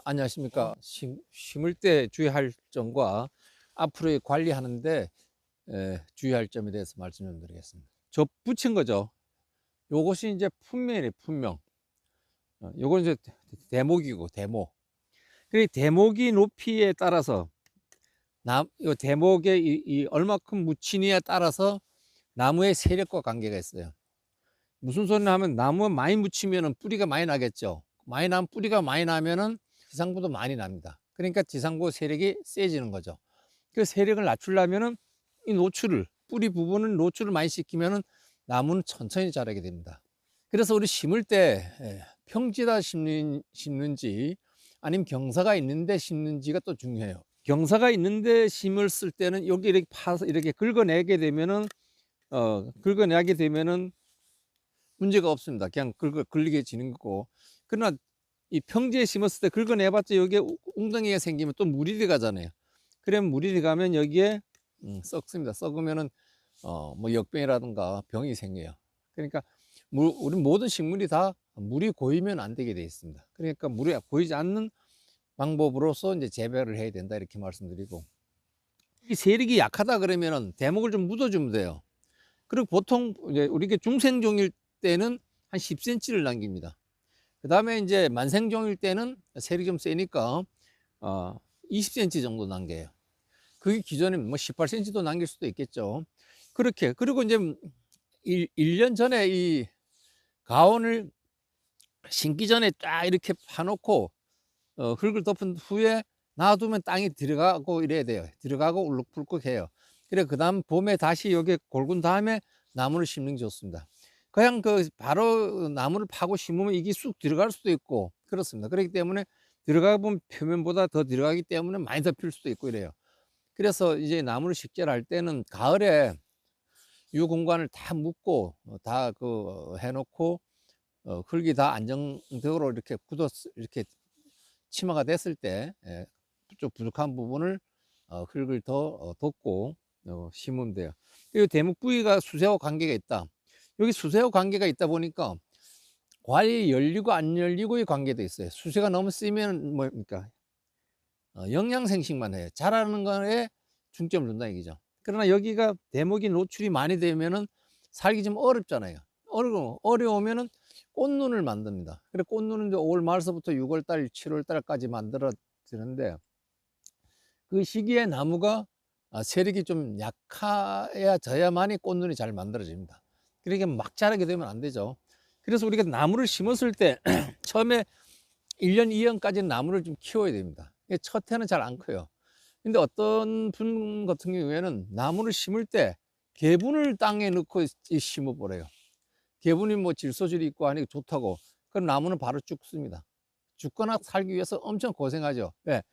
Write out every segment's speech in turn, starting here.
안녕하십니까. 심을 때 주의할 점과 앞으로의 관리하는데 주의할 점에 대해서 말씀 좀 드리겠습니다. 저 붙인 거죠. 요것이 이제 품명이에요, 품명. 요건 이제 대목이고, 대목. 그 대목이 높이에 따라서, 요 대목에 이 얼마큼 묻히느냐에 따라서 나무의 세력과 관계가 있어요. 무슨 소리냐 하면, 나무가 많이 묻히면 뿌리가 많이 나겠죠. 많이 나면 뿌리가 많이 나면은 지상부도 많이 납니다. 그러니까 지상부 세력이 세지는 거죠. 그 세력을 낮추려면은 이 노출을, 뿌리 부분을 노출을 많이 시키면은 나무는 천천히 자라게 됩니다. 그래서 우리 심을 때 평지다 심는지 아니면 경사가 있는데 심는지가 또 중요해요. 경사가 있는데 심을 쓸 때는 여기 이렇게 파서 이렇게 긁어내게 되면은 긁어내게 되면은 문제가 없습니다. 그냥 긁리게 지는 거고. 그러나 이 평지에 심었을 때 긁어내봤자 여기에 웅덩이가 생기면 또 물이 들어가잖아요. 그러면 물이 들어가면 여기에 썩습니다. 썩으면은 뭐 역병이라든가 병이 생겨요. 그러니까 우리 모든 식물이 다 물이 고이면 안 되게 되어 있습니다. 그러니까 물이 고이지 않는 방법으로서 이제 재배를 해야 된다 이렇게 말씀드리고, 이 세력이 약하다 그러면은 대목을 좀 묻어주면 돼요. 그리고 보통 이제 우리 중생종일 때는 한 10cm를 남깁니다. 그 다음에 이제 만생종일 때는 세력이 좀 세니까 20cm 정도 남겨요. 그게 기존에 뭐 18cm도 남길 수도 있겠죠. 그렇게. 그리고 이제 1년 전에 이 가온을 심기 전에 딱 이렇게 파놓고 흙을 덮은 후에 놔두면 땅이 들어가고 이래야 돼요. 들어가고 울룩불룩 해요. 그래, 그 다음 봄에 다시 여기 골군 다음에 나무를 심는 게 좋습니다. 그냥 바로 나무를 파고 심으면 이게 쑥 들어갈 수도 있고 그렇습니다. 그렇기 때문에 들어가 보면 표면보다 더 들어가기 때문에 많이 덮일 수도 있고 이래요. 그래서 이제 나무를 식재할 때는 가을에 이 공간을 다 묶고 다 해놓고 흙이 다 안정적으로 이렇게 이렇게 치마가 됐을 때 좀 부족한 부분을 흙을 더 덮고 심으면 돼요. 이 대목 부위가 수세와 관계가 있다. 여기 수세와 관계가 있다 보니까 과일이 열리고 안 열리고의 관계도 있어요. 수세가 너무 세면 뭡니까? 영양생식만 해요. 자라는 거에 중점을 둔다 얘기죠. 그러나 여기가 대목이 노출이 많이 되면은 살기 좀 어렵잖아요. 어려우면은 꽃눈을 만듭니다. 그래, 꽃눈은 이제 5월 말서부터 6월 달, 7월 달까지 만들어지는데, 그 시기에 나무가 세력이 좀 약해야 져야만이 꽃눈이 잘 만들어집니다. 그러니까 막 자라게 되면 안 되죠. 그래서 우리가 나무를 심었을 때 처음에 1년, 2년까지는 나무를 좀 키워야 됩니다. 첫 해는 잘 안 커요. 근데 어떤 분 같은 경우에는 나무를 심을 때 개분을 땅에 넣고 심어버려요. 개분이 뭐 질소질이 있고 하니까 좋다고. 그럼 나무는 바로 죽습니다. 죽거나 살기 위해서 엄청 고생하죠. 왜?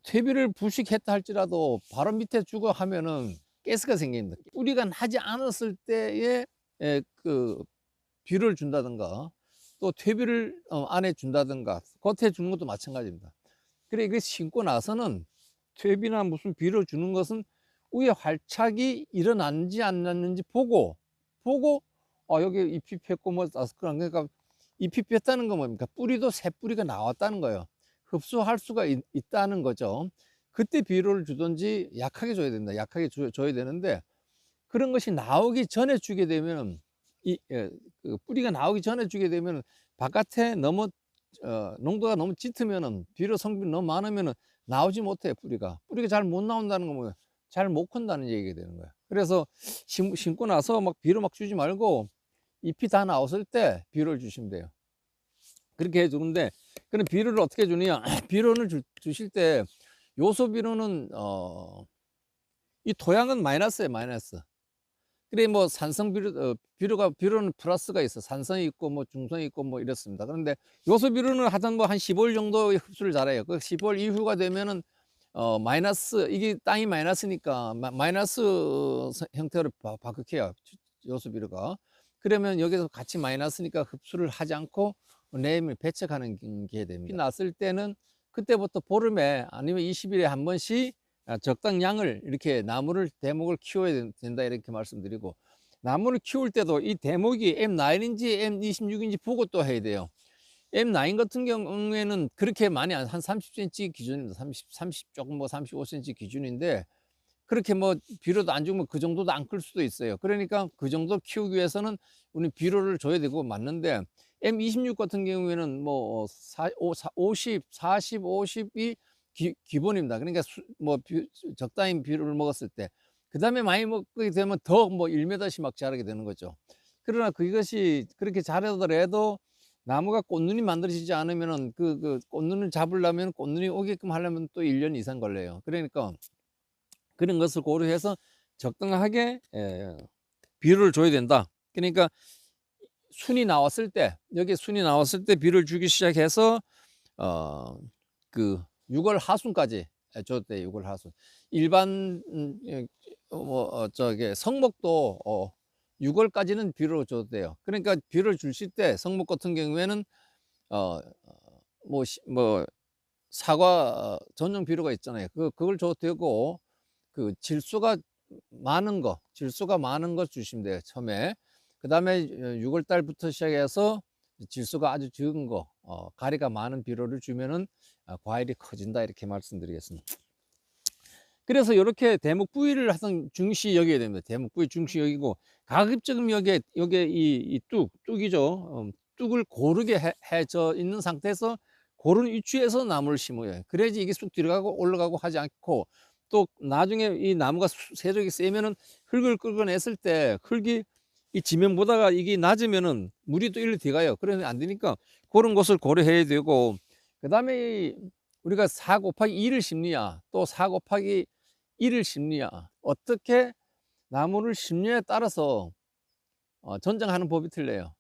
퇴비를 부식했다 할지라도 바로 밑에 죽어 하면은 가스가 생깁니다. 뿌리가 나지 않았을 때에 비료를 준다든가 또 퇴비를 안에 준다든가 겉에 주는 것도 마찬가지입니다. 그래, 이게 심고 나서는 퇴비나 무슨 비료를 주는 것은 위에 활착이 일어났는지 안 났는지 보고 여기 잎이 폈고 뭐 그러니까 잎이 폈다는 건 뭡니까? 뿌리도 새 뿌리가 나왔다는 거예요. 흡수할 수가 있다는 거죠. 그때 비료를 주든지 약하게 줘야 된다. 약하게 줘야 되는데, 그런 것이 나오기 전에 주게 되면 그 뿌리가 나오기 전에 주게 되면 바깥에 너무 농도가 너무 짙으면은 비료 성분이 너무 많으면은 나오지 못해요. 뿌리가 잘 못 나온다는 거 뭐예요? 잘 못 큰다는 얘기가 되는 거예요. 그래서 심고 나서 막 비료 막 주지 말고 잎이 다 나왔을 때 비료를 주시면 돼요. 그렇게 해주는데, 그럼 비료를 어떻게 주느냐? 비료를 주실 때 요소 비료는 이 토양은 마이너스예요. 마이너스. 그래, 뭐 산성 비료는 플러스가 있어. 산성이 있고 뭐 중성이 있고 뭐 이렇습니다. 그런데 요소 비료는 하여튼 뭐 한 15일 정도 흡수를 잘해요. 그 15일 이후가 되면은 마이너스, 이게 땅이 마이너스니까 마이너스 형태로 바뀌어요. 요소 비료가. 그러면 여기서 같이 마이너스니까 흡수를 하지 않고 내일 배척하는 게 됩니다. 났을 때는 그때부터 보름에 아니면 20일에 한 번씩 적당량을 이렇게 나무를 대목을 키워야 된다 이렇게 말씀드리고, 나무를 키울 때도 이 대목이 M9인지 M26인지 보고 또 해야 돼요. M9 같은 경우에는 그렇게 많이 한 30cm 기준입니다. 30 조금 뭐 35cm 기준인데 그렇게 뭐 비료도 안 주면 그 정도도 안 클 수도 있어요. 그러니까 그 정도 키우기 위해서는 우리 비료를 줘야 되고 맞는데 M26 같은 경우에는 뭐 50, 40, 50이 기본입니다. 그러니까 적당히 비료를 먹었을 때 그 다음에 많이 먹게 되면 더 뭐 1m씩 막 자라게 되는 거죠. 그러나 그것이 그렇게 자라더라도 나무가 꽃눈이 만들어지지 않으면은 그 꽃눈을 잡으려면 꽃눈이 오게끔 하려면 또 1년 이상 걸려요. 그러니까 그런 것을 고려해서 적당하게 비료를 줘야 된다. 그러니까 순이 나왔을 때, 여기 순이 나왔을 때 비료를 주기 시작해서 그 6월 하순까지 줘도 돼. 6월 하순. 일반 저기 성목도 6월까지는 비료를 줘도 돼요. 그러니까 비료를 주실 때 성목 같은 경우에는 뭐 사과 전용 비료가 있잖아요. 그걸 줘도 되고 그 질소가 많은 거 주시면 돼요. 처음에. 그 다음에 6월 달부터 시작해서 질소가 아주 적은 거, 가리가 많은 비료를 주면은 과일이 커진다 이렇게 말씀드리겠습니다. 그래서 이렇게 대목 부위를 항상 중시 여겨야 됩니다. 대목 부위 중시 여기고 가급적이면 여기에 이 뚝이죠. 뚝을 고르게 해져 있는 상태에서 고른 위치에서 나무를 심어요. 그래야지 이게 쑥 들어가고 올라가고 하지 않고 또 나중에 이 나무가 세력이 세면은 흙을 긁어냈을 때 흙이 이 지면보다가 이게 낮으면은 물이 또 일로 들어가요. 그러면 안 되니까 그런 것을 고려해야 되고 그 다음에 우리가 4 곱하기 2를 심느냐 또 4 곱하기 1을 심느냐 어떻게 나무를 심느냐에 따라서 전정하는 법이 틀려요.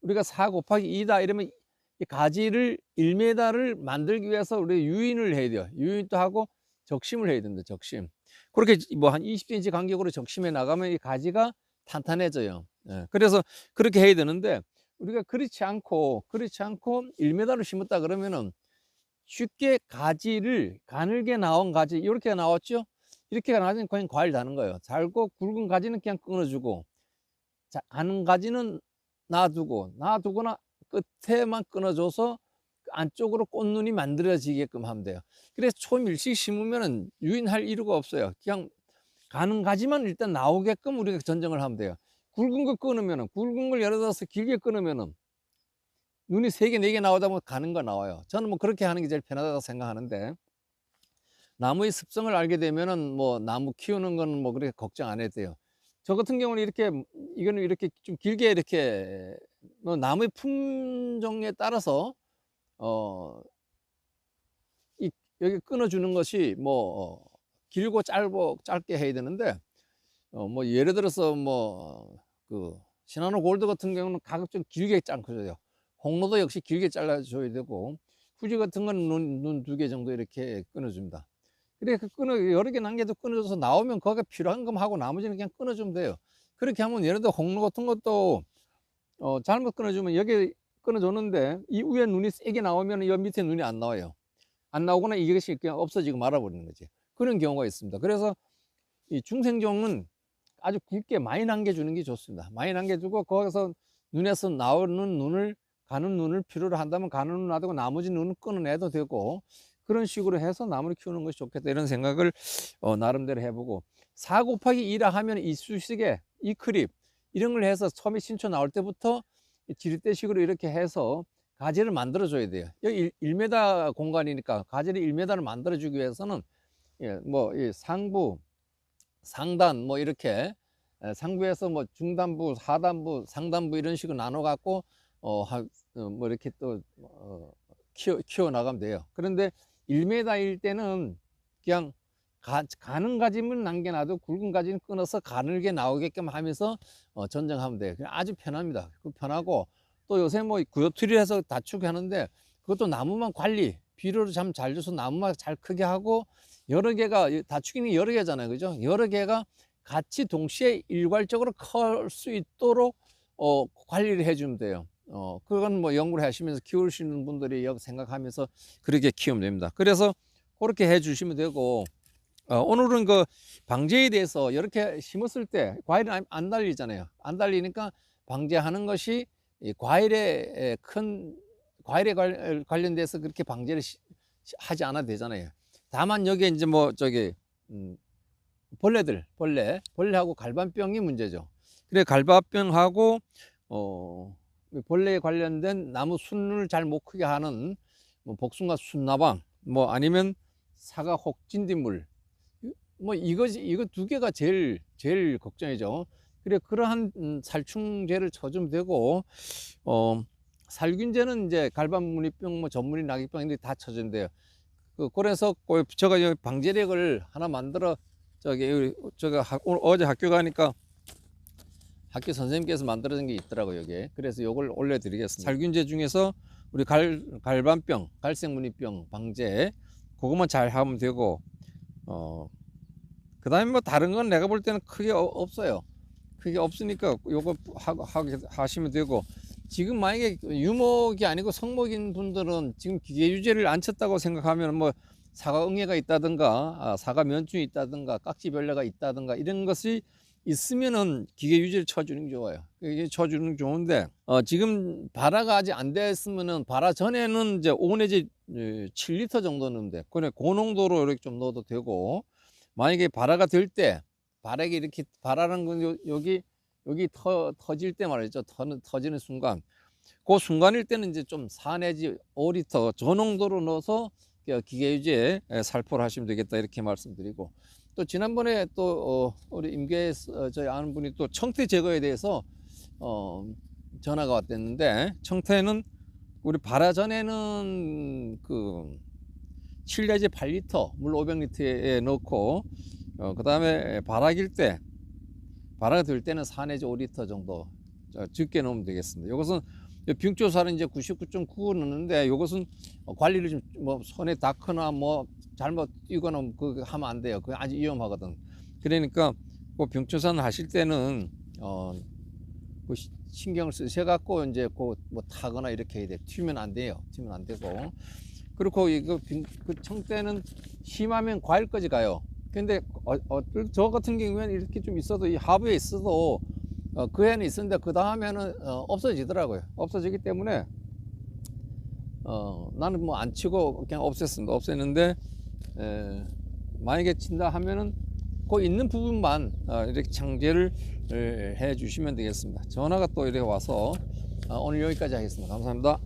우리가 4 곱하기 2다 이러면 이 가지를 1m를 만들기 위해서 우리 유인을 해야 돼요. 유인도 하고 적심을 해야 됩니다. 적심. 그렇게 뭐 한 20cm 간격으로 적심해 나가면 이 가지가 탄탄해져요. 그래서 그렇게 해야 되는데 우리가 그렇지 않고 1m를 심었다 그러면은 쉽게 가지를 가늘게 나온 가지 이렇게 나왔죠. 이렇게 나와서 그냥 과일 다는 거예요. 잘고 굵은 가지는 그냥 끊어주고 가는 가지는 놔두거나 끝에만 끊어줘서 안쪽으로 꽃눈이 만들어지게끔 하면 돼요. 그래서 초밀씩 심으면 유인할 이유가 없어요. 그냥 가는 가지만 일단 나오게끔 우리가 전정을 하면 돼요. 굵은 거 끊으면은 굵은 걸 예를 들어서 길게 끊으면은 눈이 3개 4개 나오다 보면 가는 거 나와요. 저는 뭐 그렇게 하는 게 제일 편하다고 생각하는데 나무의 습성을 알게 되면은 뭐 나무 키우는 거는 뭐 그렇게 걱정 안 해도 돼요. 저 같은 경우는 이거는 이렇게 좀 길게 이렇게 뭐 나무의 품종에 따라서 여기 끊어주는 것이 뭐 길고 짧게 해야 되는데 뭐 예를 들어서 뭐 그 시나노 골드 같은 경우는 가급적 길게 잘라줘요. 홍로도 역시 길게 잘라줘야 되고 후지 같은 건 눈 2개 정도 이렇게 끊어줍니다. 그래 여러 개 남겨도 끊어줘서 나오면 거기가 필요한 것만 하고 나머지는 그냥 끊어주면 돼요. 그렇게 하면 예를 들어 홍로 같은 것도 잘못 끊어주면 여기 끊어줬는데 이 위에 눈이 세게 나오면 이 밑에 눈이 안 나와요. 안 나오거나 이것이 그냥 없어지고 말아버리는 거지. 그런 경우가 있습니다. 그래서 이 중생종은 아주 굵게 많이 남겨주는 게 좋습니다. 많이 남겨주고 거기서 눈에서 나오는 눈을 가는 눈을 필요로 한다면 가는 눈 놔두고 나머지 눈은 끊어내도 되고 그런 식으로 해서 나무를 키우는 것이 좋겠다 이런 생각을 나름대로 해보고 4 곱하기 2라 하면 이 수식에 이 크립 이런 걸 해서 처음에 신초 나올 때부터 지렛대식으로 이렇게 해서 가지를 만들어 줘야 돼요. 여기 1m 공간이니까 가지를 1m를 만들어 주기 위해서는 뭐 이 상부 상단 뭐 이렇게 상부에서 뭐 중단부 하단부 상단부 이런 식으로 나눠 갖고 뭐 이렇게 또 키워 나가면 돼요. 그런데 1m일 때는 그냥 가는 가지만 남겨놔도 굵은 가지는 끊어서 가늘게 나오게끔 하면서 전정하면 돼요. 그냥 아주 편합니다. 편하고 또 요새 뭐 구엽트리를 해서 다추게 하는데 그것도 나무만 관리 비료를 참 잘 줘서 나무만 잘 크게 하고 여러 개가 다추기는 여러 개잖아요. 그죠? 여러 개가 같이 동시에 일괄적으로 클 수 있도록 관리를 해주면 돼요. 그건 뭐 연구를 하시면서 키우시는 분들이 생각하면서 그렇게 키우면 됩니다. 그래서 그렇게 해 주시면 되고 오늘은 그 방제에 대해서 이렇게 심었을 때 과일은 안 달리잖아요. 안 달리니까 방제하는 것이 이 과일의 큰 과일에 관련돼서 그렇게 방제를 하지 않아도 되잖아요. 다만 여기에 이제 뭐 저기 벌레하고 갈반병이 문제죠. 그래 갈반병하고 벌레에 관련된 나무 순을 잘 못 크게 하는 뭐 복숭아 순나방, 뭐 아니면 사과 혹진딧물, 뭐 이거 두 개가 제일 걱정이죠. 그래 그러한 살충제를 쳐주면 되고, 살균제는 이제 갈반무늬병, 뭐 전무늬 나기병인데 다 쳐주면 돼요. 그래서 제가 여기 방제력을 하나 만들어 어제 학교 가니까 학교 선생님께서 만들어진 게 있더라고요, 여기에. 그래서 요걸 올려드리겠습니다. 살균제 중에서 우리 갈반병, 갈색무늬병 방제, 그것만 잘 하면 되고, 그 다음에 뭐 다른 건 내가 볼 때는 크게 없어요. 크게 없으니까 요거 하시면 되고, 지금 만약에 유목이 아니고 성목인 분들은 지금 기계 유제를 안 쳤다고 생각하면 뭐 사과 응애가 있다든가, 사과 면충이 있다든가, 깍지벌레가 있다든가 이런 것이 있으면은 기계 유지를 쳐주는 게 좋아요. 이게 쳐주는 게 좋은데, 지금 발화가 아직 안 됐으면은, 발화 전에는 이제 5 내지 7리터 정도 넣으면 돼. 그래, 그 농도로 이렇게 좀 넣어도 되고, 만약에 발화가 될 때, 발화가 이렇게, 발화라는 건 여기 터질 때 말이죠. 터지는 순간. 그 순간일 때는 이제 좀 4 내지 5리터 저 농도로 넣어서 기계 유지에 살포를 하시면 되겠다, 이렇게 말씀드리고, 또 지난번에 또 우리 임계 저희 아는 분이 또 청태 제거에 대해서 전화가 왔댔는데, 청태는 우리 발화 전에는 그 7 내지 8리터 물 500리터에 넣고, 그 다음에 발화길 때, 발화가 될 때는 4 내지 5리터 정도 적게 넣으면 되겠습니다. 이것은 빙초살은 이제 99.9 넣는데, 이것은 관리를 좀 뭐 손에 닿거나 뭐 잘못 뛰거나 그거 하면 안 돼요. 그게 아주 위험하거든. 그러니까 그 병초산 하실 때는 그 신경을 쓰셔 갖고 이제 그 뭐 타거나 이렇게 해야 돼. 튀면 안 돼요. 튀면 안 되고. 그리고 이거 그 청대는 심하면 과일까지 가요. 근데 저 같은 경우에는 이렇게 좀 있어도, 이 하부에 있어도 그 애는 있었는데 그 다음에는 없어지더라고요. 없어지기 때문에 나는 뭐 안 치고 그냥 없앴는데, 만약에 친다 하면은 그 있는 부분만 이렇게 창제를 해 주시면 되겠습니다. 전화가 또 이렇게 와서 오늘 여기까지 하겠습니다. 감사합니다.